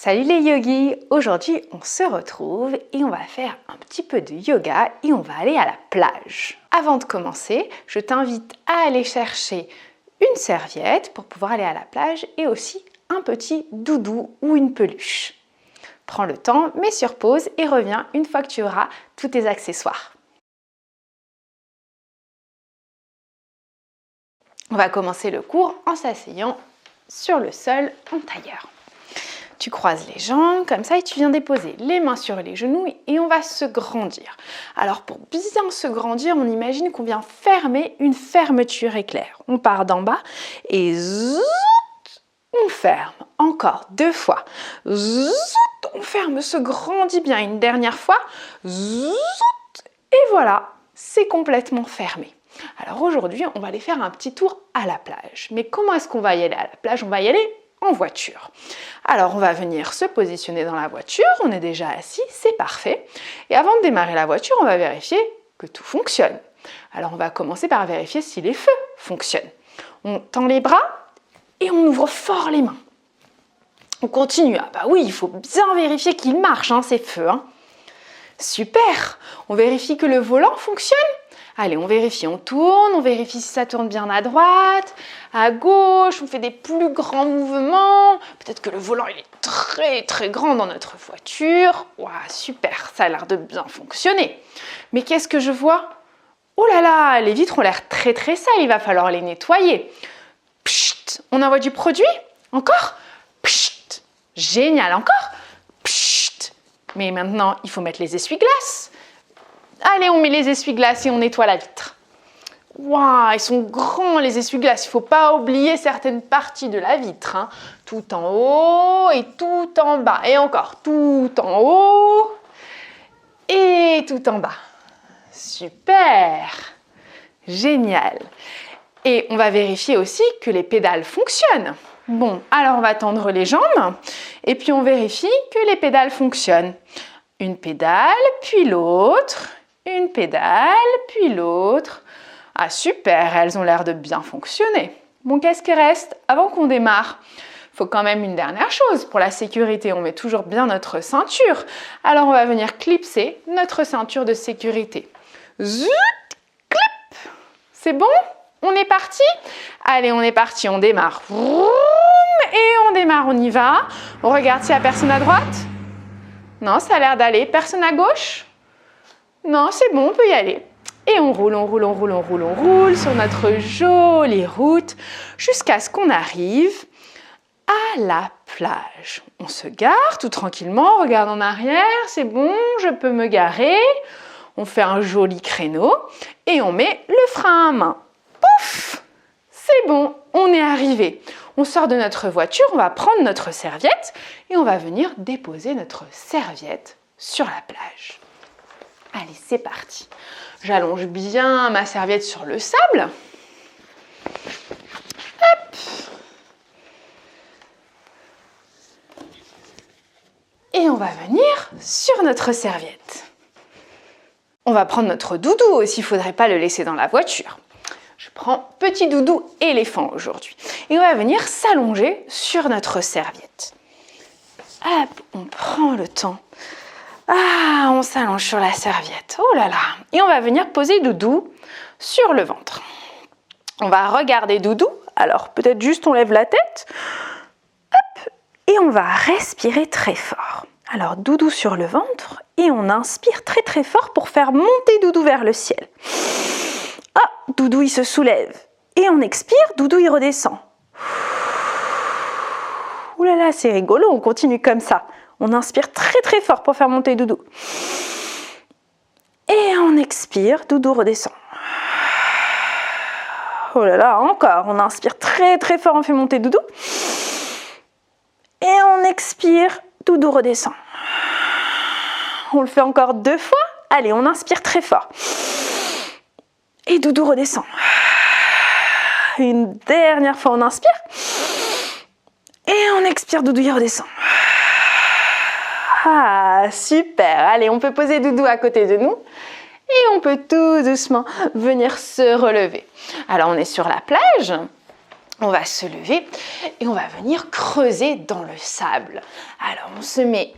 Salut les yogis! Aujourd'hui on se retrouve et on va faire un petit peu de yoga et on va aller à la plage. Avant de commencer, je t'invite à aller chercher une serviette pour pouvoir aller à la plage et aussi un petit doudou ou une peluche. Prends le temps, mets sur pause et reviens une fois que tu auras tous tes accessoires. On va commencer le cours en s'asseyant sur le sol en tailleur. Tu croises les jambes comme ça et tu viens déposer les mains sur les genoux et on va se grandir. Alors pour bien se grandir, on imagine qu'on vient fermer une fermeture éclair. On part d'en bas et zout, on ferme. Encore 2 fois. Zout, on ferme, se grandit bien. Une dernière fois. Zout, et voilà, c'est complètement fermé. Alors aujourd'hui, on va aller faire un petit tour à la plage. Mais comment est-ce qu'on va y aller à la plage? On va y aller en voiture. Alors on va venir se positionner dans la voiture, on est déjà assis, c'est parfait. Et avant de démarrer la voiture, on va vérifier que tout fonctionne. Alors on va commencer par vérifier si les feux fonctionnent. On tend les bras et on ouvre fort les mains. On continue. Ah bah oui, il faut bien vérifier qu'ils marchent, ces feux. Super! On vérifie que le volant fonctionne. Allez, on vérifie, on tourne, on vérifie si ça tourne bien à droite, à gauche, on fait des plus grands mouvements. Peut-être que le volant il est très grand dans notre voiture. Waouh, super, ça a l'air de bien fonctionner. Mais qu'est-ce que je vois? Oh là là, les vitres ont l'air très sales, il va falloir les nettoyer. Psst, on envoie du produit? Encore? Psst, génial, encore? Psst, mais maintenant il faut mettre les essuie-glaces. Allez, on met les essuie-glaces et on nettoie la vitre. Waouh, ils sont grands les essuie-glaces. Il ne faut pas oublier certaines parties de la vitre. Tout en haut et tout en bas. Et encore, tout en haut et tout en bas. Super! Génial! Et on va vérifier aussi que les pédales fonctionnent. Bon, alors on va tendre les jambes et puis on vérifie que les pédales fonctionnent. Une pédale, puis l'autre. Une pédale, puis l'autre. Ah super, elles ont l'air de bien fonctionner. Bon, qu'est-ce qui reste avant qu'on démarre? Il faut quand même une dernière chose. Pour la sécurité, on met toujours bien notre ceinture. Alors, on va venir clipser notre ceinture de sécurité. Zut, clip. C'est bon? On est parti? Allez, on est parti, on démarre. Et on démarre, on y va. On regarde s'il n'y a personne à droite. Non, ça a l'air d'aller. Personne à gauche? Non, c'est bon, on peut y aller. Et on roule, on roule, on roule, on roule, on roule sur notre jolie route jusqu'à ce qu'on arrive à la plage. On se gare tout tranquillement, on regarde en arrière, c'est bon, je peux me garer. On fait un joli créneau et on met le frein à main. Pouf! C'est bon, on est arrivé. On sort de notre voiture, on va prendre notre serviette et on va venir déposer notre serviette sur la plage. Allez, c'est parti. J'allonge bien ma serviette sur le sable. Hop. Et on va venir sur notre serviette. On va prendre notre doudou aussi, il ne faudrait pas le laisser dans la voiture. Je prends petit doudou éléphant aujourd'hui. Et on va venir s'allonger sur notre serviette. Hop, on prend le temps. Ah, on s'allonge sur la serviette. Oh là là. Et on va venir poser Doudou sur le ventre. On va regarder Doudou. Alors, peut-être juste on lève la tête. Hop. Et on va respirer très fort. Alors, Doudou sur le ventre. Et on inspire très fort pour faire monter Doudou vers le ciel. Ah, Doudou, il se soulève. Et on expire, Doudou, il redescend. Ouh là là, c'est rigolo, on continue comme ça. On inspire très fort pour faire monter Doudou. Et on expire, Doudou redescend. Oh là là, encore. On inspire très fort, on fait monter Doudou. Et on expire, Doudou redescend. On le fait encore 2 fois. Allez, on inspire très fort. Et Doudou redescend. Une dernière fois, on inspire. Et on expire, Doudou il redescend. Ah, super! Allez, on peut poser Doudou à côté de nous et on peut tout doucement venir se relever. Alors, on est sur la plage On va se lever et on va venir creuser dans le sable. Alors on se met,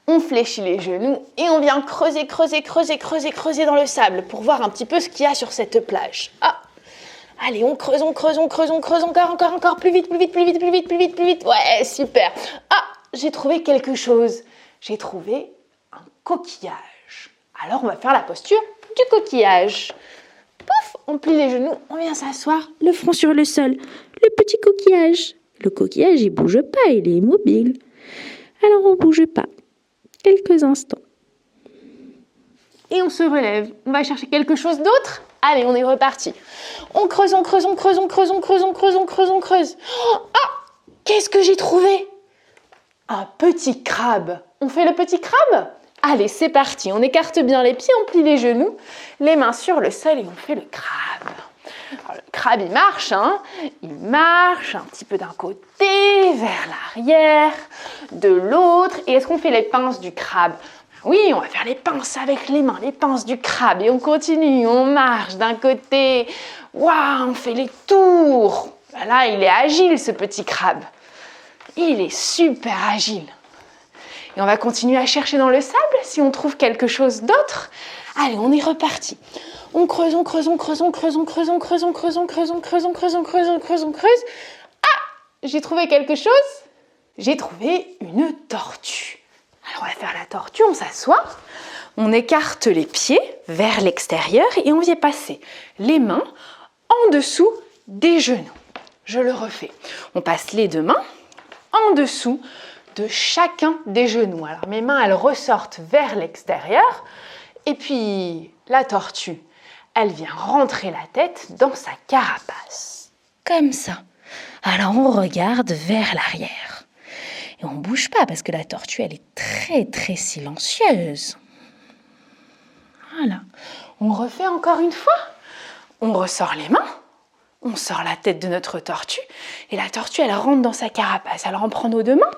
on fléchit les genoux et on vient creuser, creuser, creuser, creuser, creuser dans le sable pour voir un petit peu ce qu'il y a sur cette plage. Ah, allez, on creuse, on creuse, on creuse, on creuse encore, encore, encore, plus vite, plus vite, plus vite, plus vite, plus vite, plus vite. Ouais, super. Ah, j'ai trouvé quelque chose. J'ai trouvé un coquillage. Alors on va faire la posture du coquillage. Pouf, on plie les genoux, on vient s'asseoir, le front sur le sol. Le petit coquillage. Le coquillage, il bouge pas, il est immobile. Alors on bouge pas. Quelques instants. Et on se relève. On va chercher quelque chose d'autre. Allez, on est reparti. On creuse, on creuse, on creuse, on creuse, on creuse, on creuse, on creuse, on creuse. Ah, qu'est-ce que j'ai trouvé? Un petit crabe. On fait le petit crabe? Allez, c'est parti. On écarte bien les pieds, on plie les genoux, les mains sur le sol et on fait le crabe. Alors, le crabe, il marche, hein? Il marche un petit peu d'un côté, vers l'arrière, de l'autre. Et est-ce qu'on fait les pinces du crabe? Oui, on va faire les pinces avec les mains, les pinces du crabe. Et on continue, on marche d'un côté. Waouh, on fait les tours. Là, il est agile, ce petit crabe. Il est super agile. Et on va continuer à chercher dans le sable si on trouve quelque chose d'autre. Allez, on est reparti. On creuse, on creuse, on creuse, on creuse, on creuse, on creuse, on creuse, on creuse, on creuse, on creuse, on creuse, on creuse, on creuse. Ah, j'ai trouvé quelque chose. J'ai trouvé une tortue. Alors, on va faire la tortue, on s'assoit. On écarte les pieds vers l'extérieur et on vient passer les mains en dessous des genoux. Je le refais. On passe les deux mains en dessous de chacun des genoux. Alors, mes mains, elles ressortent vers l'extérieur. Et puis, la tortue, elle vient rentrer la tête dans sa carapace. Comme ça. Alors, on regarde vers l'arrière. Et on ne bouge pas parce que la tortue, elle est très, très silencieuse. Voilà. On refait encore une fois. On ressort les mains. On sort la tête de notre tortue. Et la tortue, elle rentre dans sa carapace. Alors, on prend nos deux mains.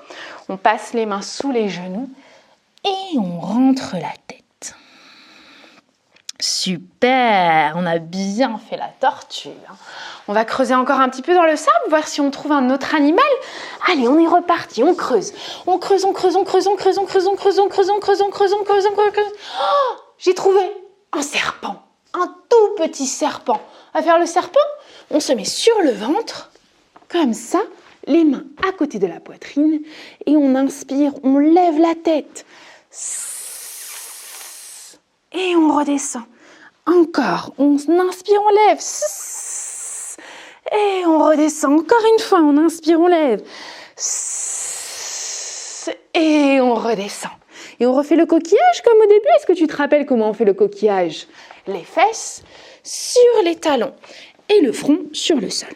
On passe les mains sous les genoux. Et on rentre la tête. Super, on a bien fait la tortue. On va creuser encore un petit peu dans le sable, voir si on trouve un autre animal. Allez, on est reparti, on creuse. On creuse, on creuse, on creuse, on creuse, on creuse, on creuse, on creuse, on creuse, on creuse, on creuse, on creuse. Oh, j'ai trouvé un serpent, un tout petit serpent. On va faire le serpent. On se met sur le ventre, comme ça, les mains à côté de la poitrine, et on inspire, on lève la tête. Et on redescend. Encore, on inspire, on lève. Et on redescend. Encore une fois, on inspire, on lève. Et on redescend. Et on refait le coquillage comme au début. Est-ce que tu te rappelles comment on fait le coquillage? Les fesses sur les talons et le front sur le sol.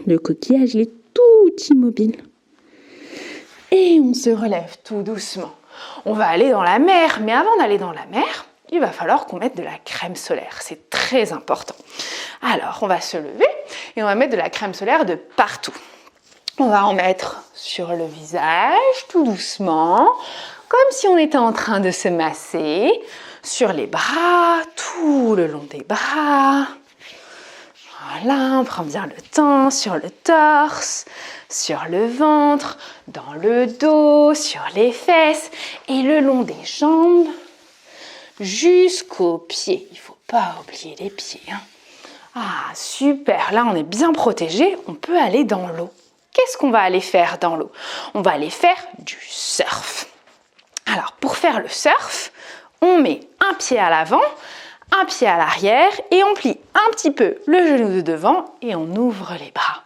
Le coquillage, il est tout immobile. Et on se relève tout doucement. On va aller dans la mer, mais avant d'aller dans la mer, il va falloir qu'on mette de la crème solaire. C'est très important. Alors, on va se lever et on va mettre de la crème solaire de partout. On va en mettre sur le visage, tout doucement, comme si on était en train de se masser, sur les bras, tout le long des bras. Voilà, on prend bien le temps sur le torse, sur le ventre, dans le dos, sur les fesses et le long des jambes jusqu'aux pieds. Il ne faut pas oublier les pieds. Ah, super, là on est bien protégé, on peut aller dans l'eau. Qu'est-ce qu'on va aller faire dans l'eau? On va aller faire du surf. Alors, pour faire le surf, on met un pied à l'avant, un pied à l'arrière et on plie un petit peu le genou de devant et on ouvre les bras.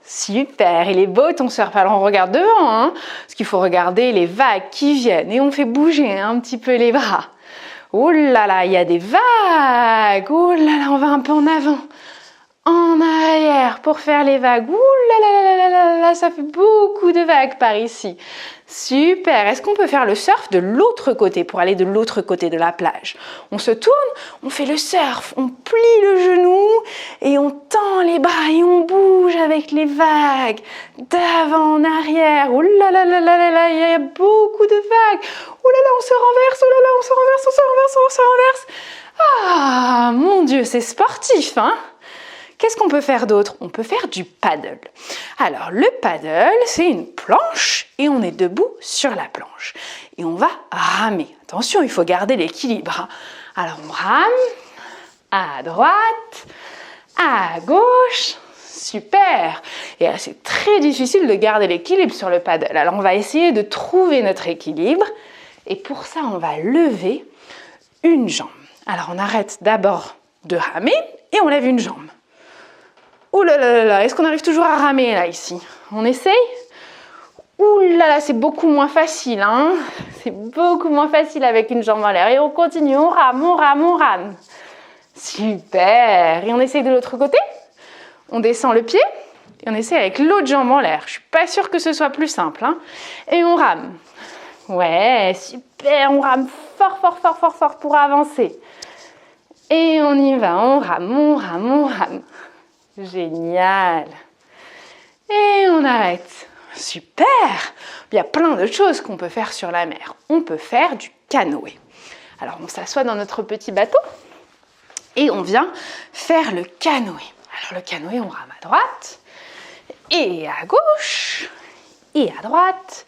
Super, il est beau ton surf. Alors on regarde devant, parce qu'il faut regarder les vagues qui viennent et on fait bouger un petit peu les bras. Oh là là, il y a des vagues. Oh là là, on va un peu en avant, en arrière pour faire les vagues. Ouh là là là là là là, ça fait beaucoup de vagues par ici. Super, est-ce qu'on peut faire le surf de l'autre côté pour aller de l'autre côté de la plage? On se tourne, on fait le surf, on plie le genou et on tend les bras et on bouge avec les vagues d'avant en arrière. Oh là là là là là là, il y a beaucoup de vagues. Oh là là, on se renverse, oh là là, on se renverse, on se renverse, on se renverse. Ah, mon Dieu, c'est sportif, hein? Qu'est-ce qu'on peut faire d'autre? On peut faire du paddle. Alors, le paddle, c'est une planche et on est debout sur la planche. Et on va ramer. Attention, il faut garder l'équilibre. Alors, on rame à droite, à gauche. Super! Et là, c'est très difficile de garder l'équilibre sur le paddle. Alors, on va essayer de trouver notre équilibre. Et pour ça, on va lever une jambe. Alors, on arrête d'abord de ramer et on lève une jambe. Ouh là là là, est-ce qu'on arrive toujours à ramer là, ici? On essaye? Ouh là là, c'est beaucoup moins facile, hein? C'est beaucoup moins facile avec une jambe en l'air. Et on continue, on rame, on rame, on rame. Super! Et on essaye de l'autre côté? On descend le pied et on essaie avec l'autre jambe en l'air. Je suis pas sûre que ce soit plus simple, hein? Et on rame. Ouais, super, on rame fort, fort, fort, fort, fort pour avancer. Et on y va, on rame, on rame, on rame. Génial. Et on arrête. Super. Il y a plein de choses qu'on peut faire sur la mer. On peut faire du canoë. Alors, on s'assoit dans notre petit bateau et on vient faire le canoë. Alors, le canoë, on rame à droite et à gauche et à droite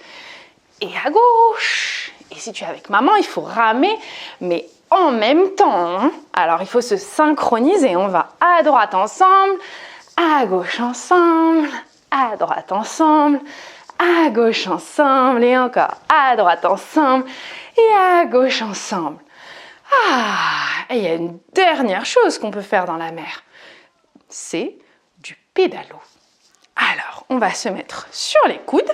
et à gauche. Et si tu es avec maman, il faut ramer, mais en même temps, hein. Alors, il faut se synchroniser. On va à droite ensemble, à gauche ensemble, à droite ensemble, à gauche ensemble, et encore à droite ensemble, et à gauche ensemble. Et il y a une dernière chose qu'on peut faire dans la mer. C'est du pédalo. Alors, on va se mettre sur les coudes.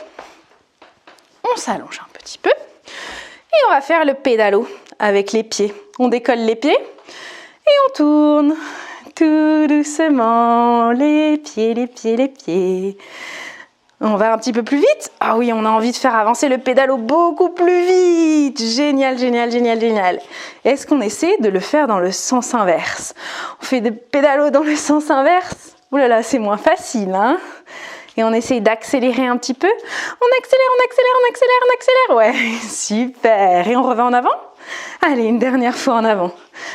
On s'allonge un petit peu. Et on va faire le pédalo avec les pieds. On décolle les pieds et on tourne tout doucement. Les pieds, les pieds, les pieds. On va un petit peu plus vite. Ah oui, on a envie de faire avancer le pédalo beaucoup plus vite. Génial, génial, génial, génial. Est-ce qu'on essaie de le faire dans le sens inverse? On fait des pédalos dans le sens inverse. Ouh là là, c'est moins facile, hein? Et on essaye d'accélérer un petit peu. On accélère, on accélère, on accélère, on accélère. Ouais, super. Et on revient en avant. Allez, une dernière fois en avant.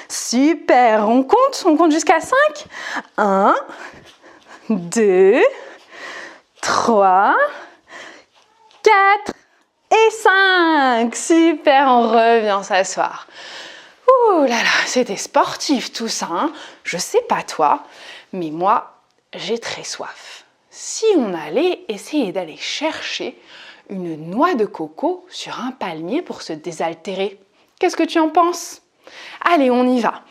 Super. On compte jusqu'à 5. 1, 2, 3, 4 et 5. Super, on revient s'asseoir. Ouh là là, c'était sportif tout ça, hein. Je sais pas toi, mais moi, j'ai très soif. Si on allait essayer d'aller chercher une noix de coco sur un palmier pour se désaltérer, qu'est-ce que tu en penses? Allez, on y va.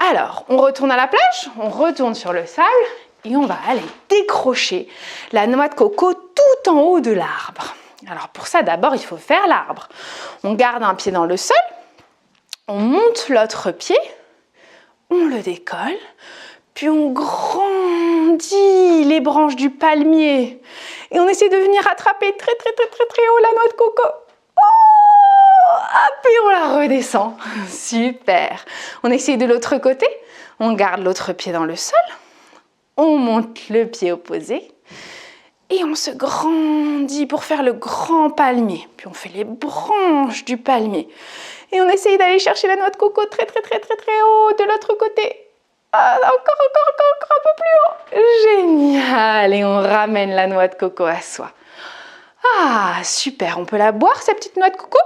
Alors, on retourne à la plage, on retourne sur le sable et on va aller décrocher la noix de coco tout en haut de l'arbre. Alors pour ça, d'abord, il faut faire l'arbre. On garde un pied dans le sol, on monte l'autre pied, on le décolle, puis on grandit les branches du palmier et on essaie de venir attraper très très très très très haut la noix de coco. Hop, et on la redescend. Super. On essaie de l'autre côté, on garde l'autre pied dans le sol, on monte le pied opposé et on se grandit pour faire le grand palmier. Puis on fait les branches du palmier et on essaye d'aller chercher la noix de coco très très très très très haut de l'autre côté. Encore un peu plus haut. Génial. Et on ramène la noix de coco à soi. Super. On peut la boire, cette petite noix de coco?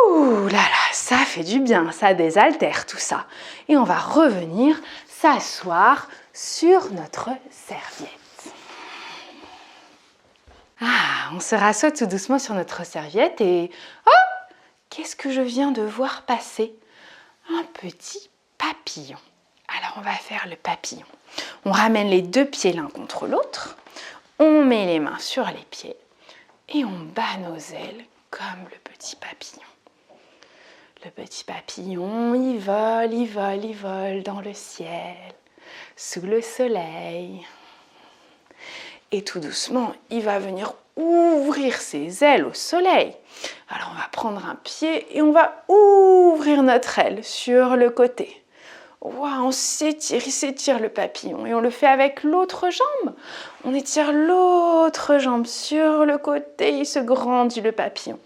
Ouh là là, ça fait du bien. Ça désaltère tout ça. Et on va revenir s'asseoir sur notre serviette. On se rassoit tout doucement sur notre serviette et... qu'est-ce que je viens de voir passer? Un petit papillon. Alors, on va faire le papillon. On ramène les deux pieds l'un contre l'autre. On met les mains sur les pieds et on bat nos ailes comme le petit papillon. Le petit papillon, il vole, il vole, il vole dans le ciel, sous le soleil. Et tout doucement, il va venir ouvrir ses ailes au soleil. Alors on va prendre un pied et on va ouvrir notre aile sur le côté. Wow, on s'étire, il s'étire le papillon et on le fait avec l'autre jambe. On étire l'autre jambe sur le côté, il se grandit le papillon.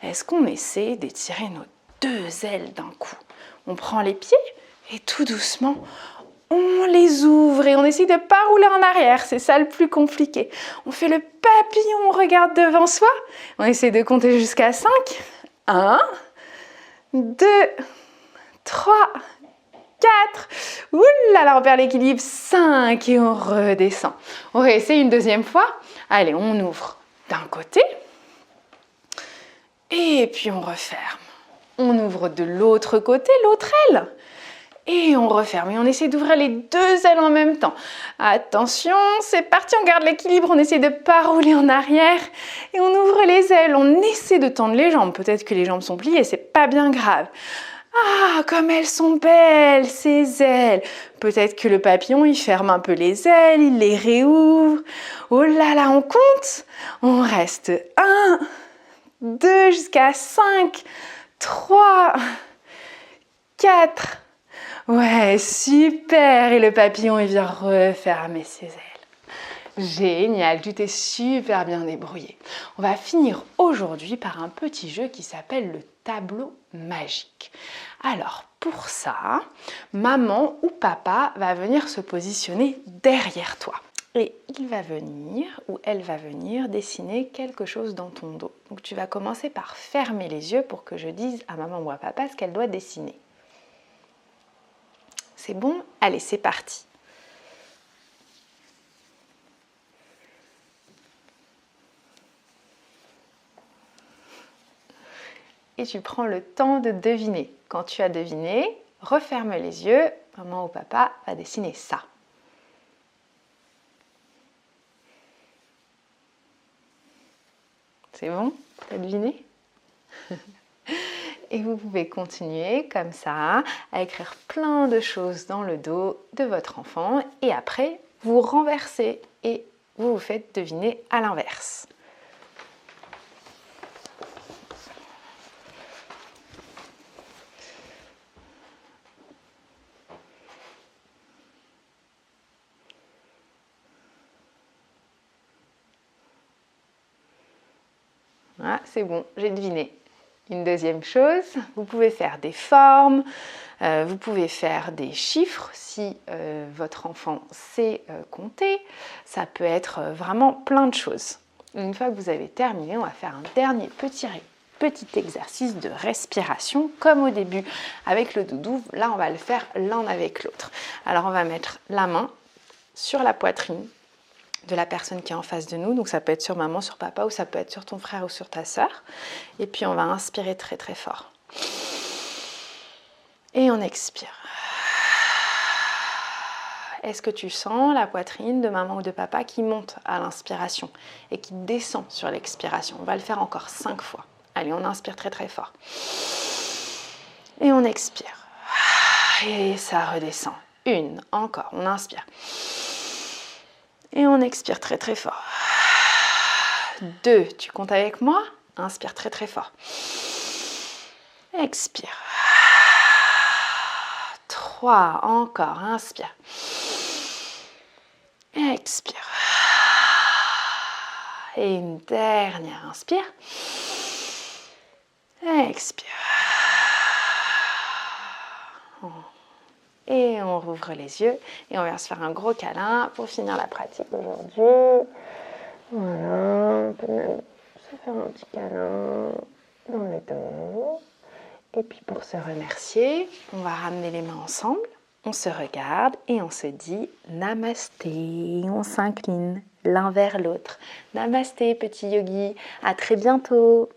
Est-ce qu'on essaie d'étirer nos deux ailes d'un coup? On prend les pieds et tout doucement, on les ouvre et on essaye de ne pas rouler en arrière. C'est ça le plus compliqué. On fait le papillon, on regarde devant soi. On essaie de compter jusqu'à 5. 1, 2, 3, 4. Ouh là là, on perd l'équilibre. 5 et on redescend. On réessaye une deuxième fois. Allez, on ouvre d'un côté. Et puis on referme. On ouvre de l'autre côté, l'autre aile. Et on referme. Et on essaie d'ouvrir les deux ailes en même temps. Attention, c'est parti, on garde l'équilibre. On essaie de ne pas rouler en arrière. Et on ouvre les ailes. On essaie de tendre les jambes. Peut-être que les jambes sont pliées, c'est pas bien grave. Ah, comme elles sont belles, ces ailes. Peut-être que le papillon, il ferme un peu les ailes, il les réouvre. Oh là là, on compte. On reste 1, 2 jusqu'à 5, 3, 4. Ouais, super. Et le papillon, il vient refermer ses ailes. Génial, tu t'es super bien débrouillé. On va finir aujourd'hui par un petit jeu qui s'appelle le tableau magique. Alors, pour ça, maman ou papa va venir se positionner derrière toi. Et il va venir, ou elle va venir, dessiner quelque chose dans ton dos. Donc tu vas commencer par fermer les yeux pour que je dise à maman ou à papa ce qu'elle doit dessiner. C'est bon? Allez, c'est parti. Et tu prends le temps de deviner. Quand tu as deviné, referme les yeux, maman ou papa va dessiner ça. C'est bon? T'as deviné? Et vous pouvez continuer comme ça à écrire plein de choses dans le dos de votre enfant et après vous renversez et vous vous faites deviner à l'inverse. Ah, c'est bon, j'ai deviné. Une deuxième chose, vous pouvez faire des formes, vous pouvez faire des chiffres si votre enfant sait compter. Ça peut être vraiment plein de choses. Une fois que vous avez terminé, on va faire un dernier petit exercice de respiration, comme au début avec le doudou. Là, on va le faire l'un avec l'autre. Alors, on va mettre la main sur la poitrine de la personne qui est en face de nous, donc ça peut être sur maman, sur papa, ou ça peut être sur ton frère ou sur ta sœur. Et puis on va inspirer très très fort. Et on expire. Est-ce que tu sens la poitrine de maman ou de papa qui monte à l'inspiration et qui descend sur l'expiration? On va le faire encore 5 fois. Allez, on inspire très très fort. Et on expire. Et ça redescend. Une, encore, on inspire. Et on expire très très fort. 2, tu comptes avec moi? Inspire très très fort. Expire. 3, encore, inspire. Expire. Et une dernière, inspire. Expire. Et on rouvre les yeux et on va se faire un gros câlin pour finir la pratique aujourd'hui. Voilà, on peut même se faire un petit câlin dans le dos. Et puis pour se remercier, on va ramener les mains ensemble, on se regarde et on se dit Namasté. On s'incline l'un vers l'autre. Namasté petit yogi, à très bientôt.